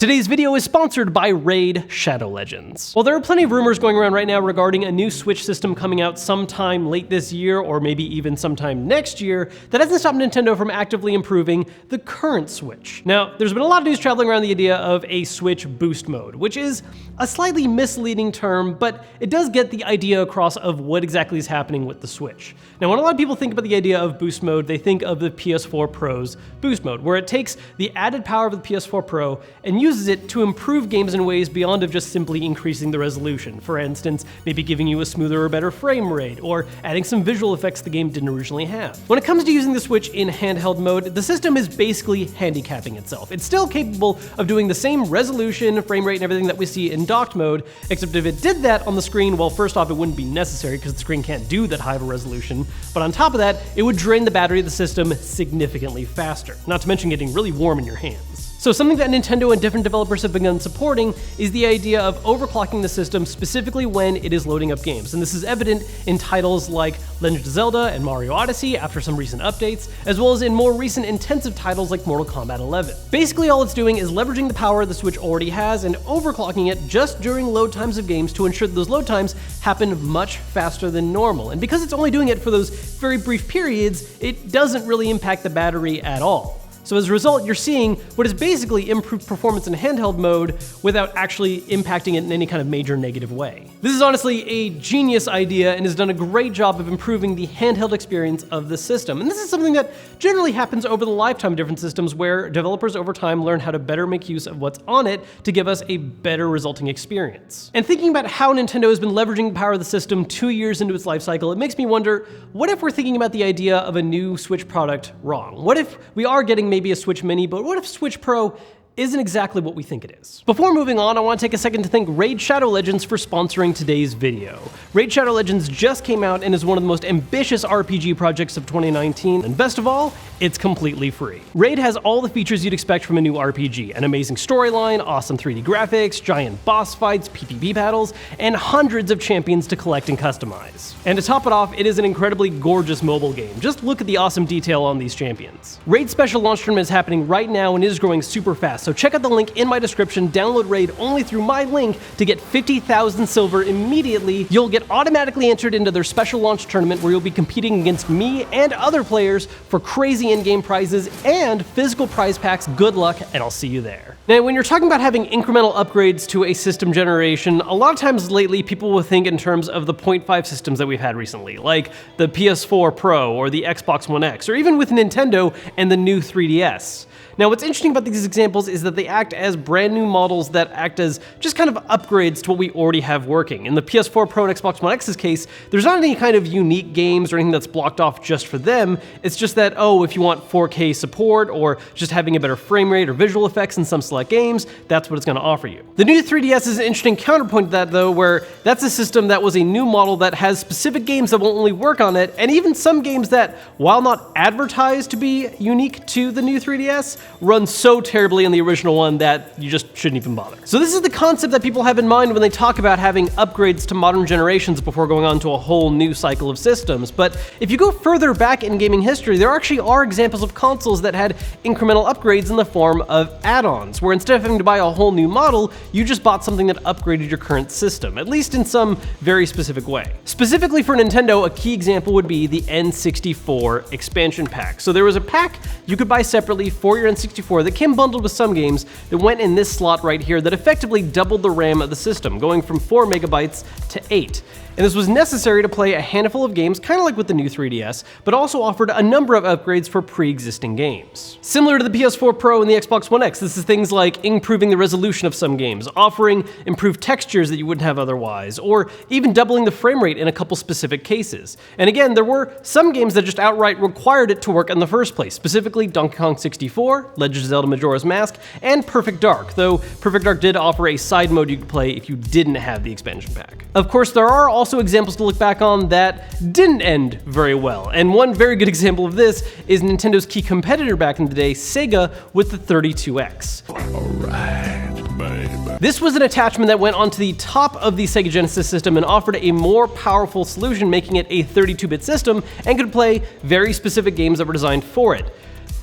Today's video is sponsored by Raid Shadow Legends. Well, there are plenty of rumors going around right now regarding a new Switch system coming out sometime late this year or maybe even sometime next year that hasn't stopped Nintendo from actively improving the current Switch. Now, there's been a lot of news traveling around the idea of a Switch boost mode, which is a slightly misleading term, but it does get the idea across of what exactly is happening with the Switch. Now, when a lot of people think about the idea of boost mode, they think of the PS4 Pro's boost mode, where it takes the added power of the PS4 Pro and uses it to improve games in ways beyond of just simply increasing the resolution. For instance, maybe giving you a smoother or better frame rate, or adding some visual effects the game didn't originally have. When it comes to using the Switch in handheld mode, the system is basically handicapping itself. It's still capable of doing the same resolution, frame rate, and everything that we see in docked mode, except if it did that on the screen, well, first off, it wouldn't be necessary because the screen can't do that high of a resolution, but on top of that, it would drain the battery of the system significantly faster, not to mention getting really warm in your hands. So something that Nintendo and different developers have begun supporting is the idea of overclocking the system specifically when it is loading up games. And this is evident in titles like Legend of Zelda and Mario Odyssey after some recent updates, as well as in more recent intensive titles like Mortal Kombat 11. Basically all it's doing is leveraging the power the Switch already has and overclocking it just during load times of games to ensure that those load times happen much faster than normal. And because it's only doing it for those very brief periods, it doesn't really impact the battery at all. So as a result, you're seeing what is basically improved performance in handheld mode without actually impacting it in any kind of major negative way. This is honestly a genius idea and has done a great job of improving the handheld experience of the system. And this is something that generally happens over the lifetime of different systems where developers over time learn how to better make use of what's on it to give us a better resulting experience. And thinking about how Nintendo has been leveraging the power of the system 2 years into its life cycle, it makes me wonder, what if we're thinking about the idea of a new Switch product wrong? What if we are getting maybe a Switch Mini, but what if Switch Pro isn't exactly what we think it is? Before moving on, I want to take a second to thank Raid Shadow Legends for sponsoring today's video. Raid Shadow Legends just came out and is one of the most ambitious RPG projects of 2019, and best of all, it's completely free. Raid has all the features you'd expect from a new RPG, an amazing storyline, awesome 3D graphics, giant boss fights, PvP battles, and hundreds of champions to collect and customize. And to top it off, it is an incredibly gorgeous mobile game. Just look at the awesome detail on these champions. Raid's special launch tournament is happening right now and is growing super fast, so check out the link in my description, download Raid only through my link to get 50,000 silver immediately. You'll get automatically entered into their special launch tournament where you'll be competing against me and other players for crazy in-game prizes and physical prize packs. Good luck, and I'll see you there. Now, when you're talking about having incremental upgrades to a system generation, a lot of times lately people will think in terms of the 0.5 systems that we've had recently, like the PS4 Pro or the Xbox One X, or even with Nintendo and the new 3DS. Now, what's interesting about these examples is that they act as brand new models that act as just kind of upgrades to what we already have working. In the PS4 Pro and Xbox One X's case, there's not any kind of unique games or anything that's blocked off just for them. It's just that, oh, if you want 4K support or just having a better frame rate or visual effects in some select games, that's what it's going to offer you. The new 3DS is an interesting counterpoint to that, though, where that's a system that was a new model that has specific games that will only work on it, and even some games that, while not advertised to be unique to the new 3DS, run so terribly on the original one that you just shouldn't even bother. So this is the concept that people have in mind when they talk about having upgrades to modern generations before going on to a whole new cycle of systems. But if you go further back in gaming history, there actually are examples of consoles that had incremental upgrades in the form of add-ons, where instead of having to buy a whole new model, you just bought something that upgraded your current system, at least in some very specific way. Specifically for Nintendo, a key example would be the N64 expansion pack. So there was a pack you could buy separately for your N64 that came bundled with some games that went in this slot right here that effectively doubled the RAM of the system, going from 4 megabytes to 8. And this was necessary to play a handful of games, kind of like with the new 3DS, but also offered a number of upgrades for pre-existing games. Similar to the PS4 Pro and the Xbox One X, this is things like improving the resolution of some games, offering improved textures that you wouldn't have otherwise, or even doubling the frame rate in a couple specific cases. And again, there were some games that just outright required it to work in the first place, specifically Donkey Kong 64, Legend of Zelda Majora's Mask, and Perfect Dark, though Perfect Dark did offer a side mode you could play if you didn't have the expansion pack. Of course, there are also examples to look back on that didn't end very well, and one very good example of this is Nintendo's key competitor back in the day, Sega, with the 32X. Alright, baby. This was an attachment that went onto the top of the Sega Genesis system and offered a more powerful solution, making it a 32-bit system and could play very specific games that were designed for it.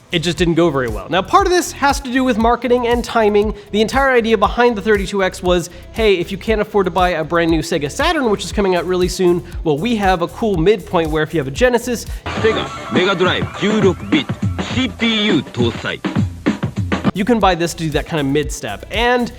It just didn't go very well. Now, part of this has to do with marketing and timing. The entire idea behind the 32X was, hey, if you can't afford to buy a brand new Sega Saturn, which is coming out really soon, well, we have a cool midpoint where if you have a Genesis, Sega Mega Drive 16-bit CPU 搭載 you can buy this to do that kind of mid-step. And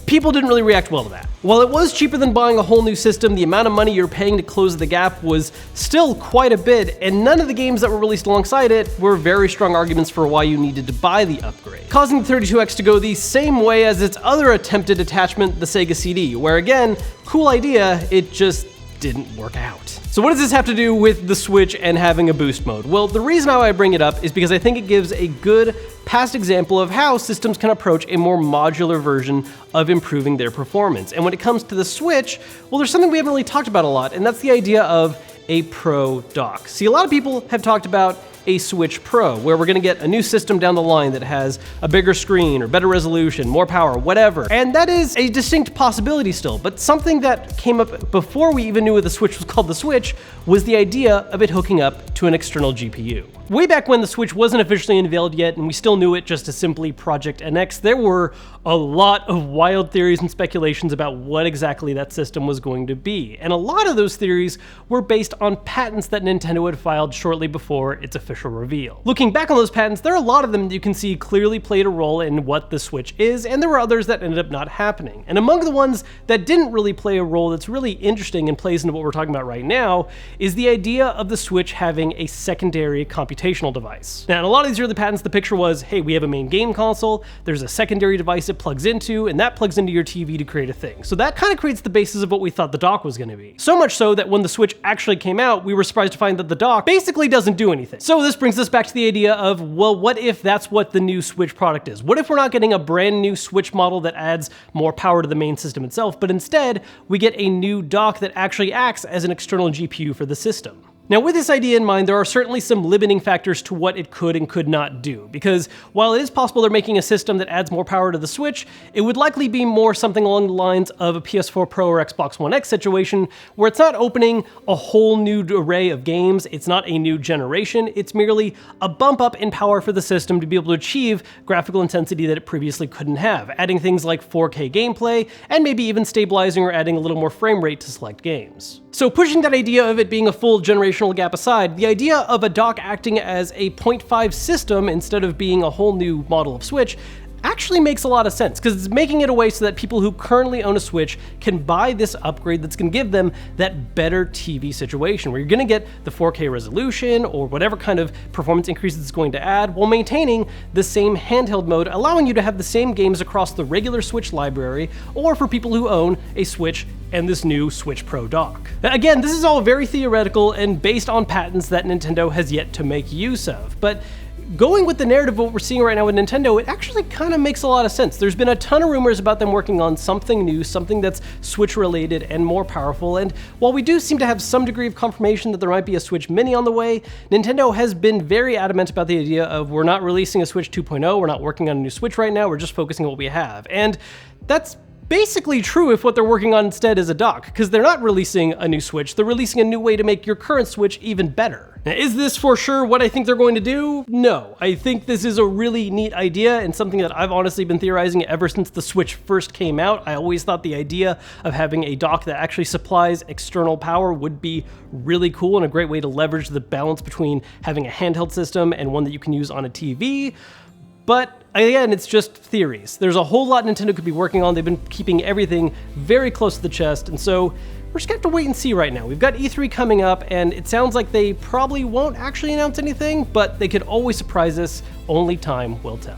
people didn't really react well to that. While it was cheaper than buying a whole new system, the amount of money you're paying to close the gap was still quite a bit, and none of the games that were released alongside it were very strong arguments for why you needed to buy the upgrade, causing the 32X to go the same way as its other attempted attachment, the Sega CD, where again, cool idea, it just didn't work out. So what does this have to do with the Switch and having a boost mode? Well, the reason why I bring it up is because I think it gives a good past example of how systems can approach a more modular version of improving their performance. And when it comes to the Switch, well, there's something we haven't really talked about a lot, and that's the idea of a Pro dock. See, a lot of people have talked about a Switch Pro, where we're gonna get a new system down the line that has a bigger screen or better resolution, more power, whatever. And that is a distinct possibility still, but something that came up before we even knew what the Switch was called the Switch was the idea of it hooking up to an external GPU. Way back when the Switch wasn't officially unveiled yet, and we still knew it just as simply Project NX, there were a lot of wild theories and speculations about what exactly that system was going to be. And a lot of those theories were based on patents that Nintendo had filed shortly before its official reveal. Looking back on those patents, there are a lot of them that you can see clearly played a role in what the Switch is, and there were others that ended up not happening. And among the ones that didn't really play a role that's really interesting and plays into what we're talking about right now is the idea of the Switch having a secondary computational device. Now, in a lot of these early patents, the picture was, hey, we have a main game console, there's a secondary device it plugs into, and that plugs into your TV to create a thing. So that kind of creates the basis of what we thought the dock was going to be. So much so that when the Switch actually came out, we were surprised to find that the dock basically doesn't do anything. So this brings us back to the idea of, well, what if that's what the new Switch product is? What if we're not getting a brand new Switch model that adds more power to the main system itself, but instead we get a new dock that actually acts as an external GPU for the system? Now, with this idea in mind, there are certainly some limiting factors to what it could and could not do, because while it is possible they're making a system that adds more power to the Switch, it would likely be more something along the lines of a PS4 Pro or Xbox One X situation, where it's not opening a whole new array of games, it's not a new generation, it's merely a bump up in power for the system to be able to achieve graphical intensity that it previously couldn't have, adding things like 4K gameplay, and maybe even stabilizing or adding a little more frame rate to select games. So pushing that idea of it being a full generational gap aside, the idea of a dock acting as a 0.5 system instead of being a whole new model of Switch actually makes a lot of sense, because it's making it a way so that people who currently own a Switch can buy this upgrade that's going to give them that better TV situation, where you're going to get the 4K resolution or whatever kind of performance increase it's going to add, while maintaining the same handheld mode, allowing you to have the same games across the regular Switch library, or for people who own a Switch and this new Switch Pro dock. Again, this is all very theoretical and based on patents that Nintendo has yet to make use of, but going with the narrative of what we're seeing right now with Nintendo, it actually kind of makes a lot of sense. There's been a ton of rumors about them working on something new, something that's Switch related and more powerful, and while we do seem to have some degree of confirmation that there might be a Switch Mini on the way, Nintendo has been very adamant about the idea of, we're not releasing a Switch 2.0, we're not working on a new Switch right now, we're just focusing on what we have. And that's basically true if what they're working on instead is a dock, because they're not releasing a new Switch, they're releasing a new way to make your current Switch even better. Now, is this for sure what I think they're going to do? No. I think this is a really neat idea and something that I've honestly been theorizing ever since the Switch first came out. I always thought the idea of having a dock that actually supplies external power would be really cool and a great way to leverage the balance between having a handheld system and one that you can use on a TV. But again, it's just theories. There's a whole lot Nintendo could be working on. They've been keeping everything very close to the chest, and so we're just gonna have to wait and see right now. We've got E3 coming up, and it sounds like they probably won't actually announce anything, but they could always surprise us. Only time will tell.